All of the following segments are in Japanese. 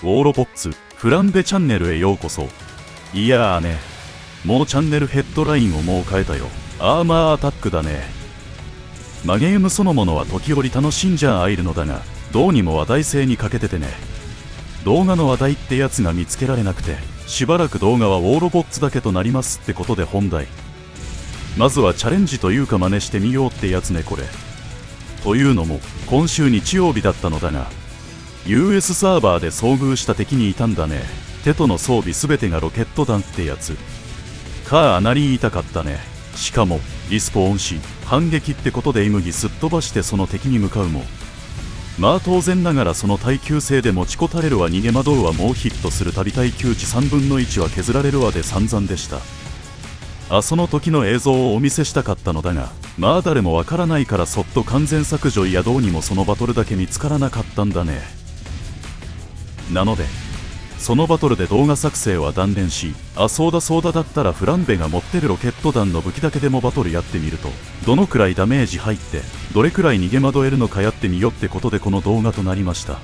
ウォーロポッツフランベチャンネルへようこそ。いやーね、もうチャンネルヘッドラインをもう変えたよ。アーマーアタックだね。ゲームそのものは時折楽しんじゃあいるのだが、どうにも話題性に欠けててね。動画の話題ってやつが見つけられなくて、しばらく動画はウォーロボッツだけとなりますってことで本題。まずはチャレンジというか真似してみようってやつねこれ。というのも今週日曜日だったのだが、 US サーバーで遭遇した敵にいたんだね。テトの装備すべてがロケット弾ってやつかなり痛かったね。しかもリスポーンし反撃ってことでイムギすっ飛ばしてその敵に向かうも、まあ当然ながらその耐久性で持ちこたれるわ、逃げ惑うわ、もうヒットするたび耐久値3分の1は削られるわで散々でした。その時の映像をお見せしたかったのだが、まあ誰もわからないからそっと完全削除、いやどうにもそのバトルだけ見つからなかったんだね。なのでそのバトルで動画作成は断念し、そうだだったらフランベが持ってるロケット弾の武器だけでもバトルやってみると、どのくらいダメージ入ってどれくらい逃げ惑えるのかやってみよってことでこの動画となりました。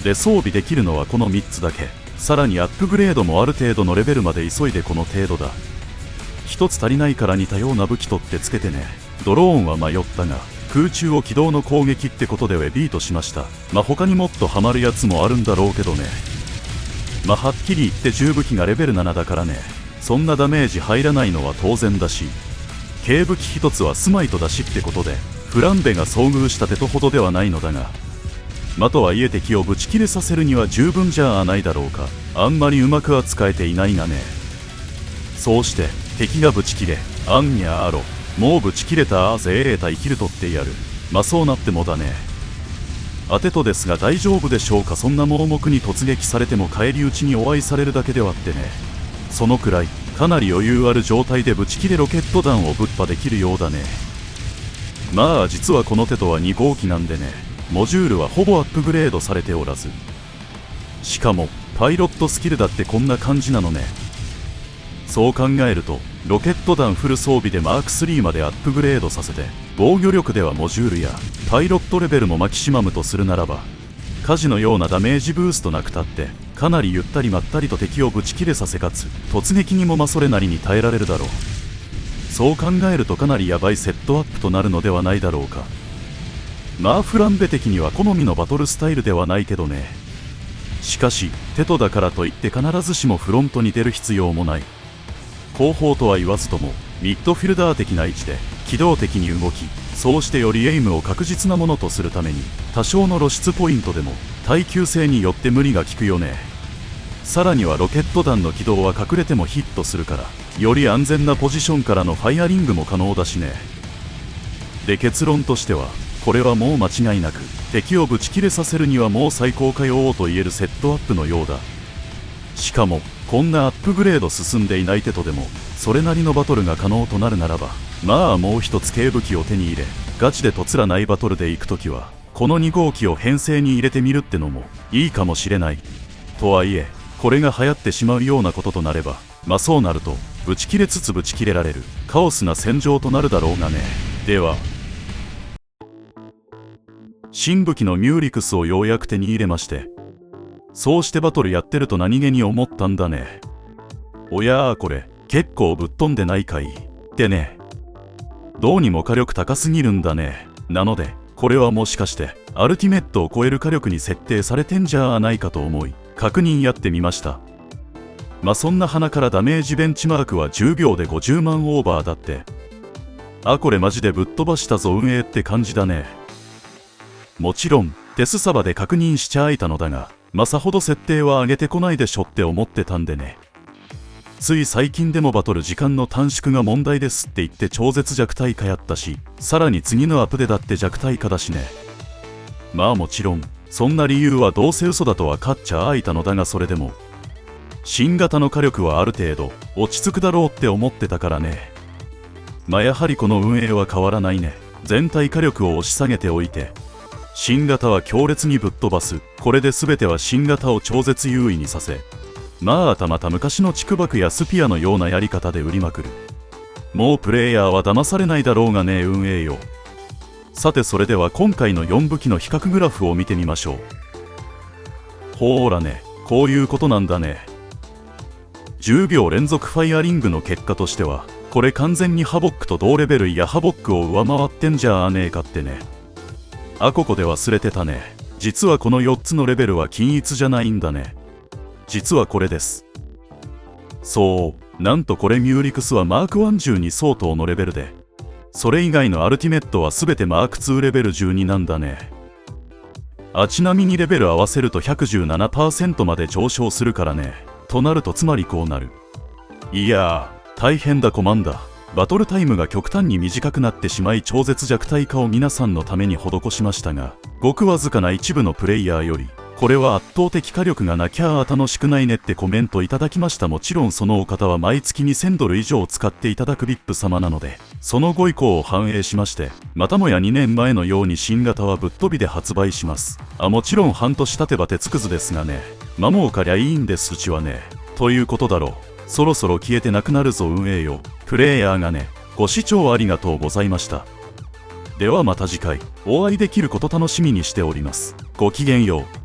で装備できるのはこの3つだけ。さらにアップグレードもある程度のレベルまで急いでこの程度だ。1つ足りないから似たような武器取ってつけてね。ドローンは迷ったが空中を機動の攻撃ってことでウェビートしました。他にもっとハマるやつもあるんだろうけどね。はっきり言って重武器がレベル7だからね、そんなダメージ入らないのは当然だし、軽武器1つはスマイトだしってことでフランベが遭遇したテトほどではないのだが、とはいえ敵をブチ切れさせるには十分じゃないだろうか。あんまりうまくは使えていないがね。そうして敵がブチ切れ、あんにゃあろ、もうブチ切れたぜ対キル取ってやる。そうなってもだね。テトですが大丈夫でしょうか。そんな盲目に突撃されても返り討ちにお会いされるだけではってね。そのくらいかなり余裕ある状態でブチ切れロケット弾をぶっ破できるようだね。実はこのテトは2号機なんでね、モジュールはほぼアップグレードされておらず、しかもパイロットスキルだってこんな感じなのね。そう考えるとロケット弾フル装備でマーク3までアップグレードさせて、防御力ではモジュールやパイロットレベルもマキシマムとするならば、火事のようなダメージブーストなくたってかなりゆったりまったりと敵をぶち切れさせ、かつ突撃にもそれなりに耐えられるだろう。そう考えるとかなりヤバいセットアップとなるのではないだろうか。フランベ的には好みのバトルスタイルではないけどね。しかしテトだからといって必ずしもフロントに出る必要もない。後方とは言わずともミッドフィルダー的な位置で機動的に動き、そうしてよりエイムを確実なものとするために多少の露出ポイントでも耐久性によって無理が効くよね。さらにはロケット弾の軌道は隠れてもヒットするから、より安全なポジションからのファイアリングも可能だしね。で結論としてはこれはもう間違いなく敵をぶち切れさせるにはもう最高かよと言えるセットアップのようだ。しかもこんなアップグレード進んでいないテトでもそれなりのバトルが可能となるならば、もう一つ軽武器を手に入れガチでとつらないバトルで行くときはこの2号機を編成に入れてみるってのもいいかもしれない。とはいえこれが流行ってしまうようなこととなれば、そうなるとブチ切れつつブチ切れられるカオスな戦場となるだろうがね。では新武器のミューリクスをようやく手に入れまして、そうしてバトルやってると何気に思ったんだね。おやこれ結構ぶっ飛んでないかいってね。どうにも火力高すぎるんだね。なのでこれはもしかしてアルティメットを超える火力に設定されてんじゃないかと思い確認やってみました。そんな鼻からダメージベンチマークは10秒で50万オーバーだって。これマジでぶっ飛ばしたぞ運営って感じだね。もちろんテスサバで確認しちゃいたのだが、さほど設定は上げてこないでしょって思ってたんでね。つい最近でもバトル時間の短縮が問題ですって言って超絶弱体化やったし、さらに次のアップでだって弱体化だしね。もちろんそんな理由はどうせ嘘だとは勝っちゃいたのだが、それでも新型の火力はある程度落ち着くだろうって思ってたからね。やはりこの運営は変わらないね。全体火力を押し下げておいて新型は強烈にぶっ飛ばす。これで全ては新型を超絶優位にさせ、また昔のチクバクやスピアのようなやり方で売りまくる。もうプレイヤーは騙されないだろうがね運営よ。さてそれでは今回の4武器の比較グラフを見てみましょう。ほーらね、こういうことなんだね。10秒連続ファイアリングの結果としては、これ完全にハボックと同レベルやハボックを上回ってんじゃねえかってね。ここで忘れてたね。実はこの4つのレベルは均一じゃないんだね。実はこれです。そう、なんとこれミューリクスはマーク112相当のレベルで、それ以外のアルティメットは全てマーク2レベル12なんだね。ちなみにレベル合わせると 117% まで上昇するからね。となるとつまりこうなる。いやー、大変だコマンダー。バトルタイムが極端に短くなってしまい超絶弱体化を皆さんのために施しましたが、ごくわずかな一部のプレイヤーより、これは圧倒的火力がなきゃ楽しくないねってコメントいただきました。もちろんそのお方は毎月2000ドル以上使っていただく VIP 様なので、そのご意向を反映しまして、またもや2年前のように新型はぶっ飛びで発売します。もちろん半年経てば鉄くずですがね。もうかりゃいいんですうちはね。ということだろう。そろそろ消えてなくなるぞ運営よ。プレイヤーがね。ご視聴ありがとうございました。ではまた次回お会いできること楽しみにしております。ごきげんよう。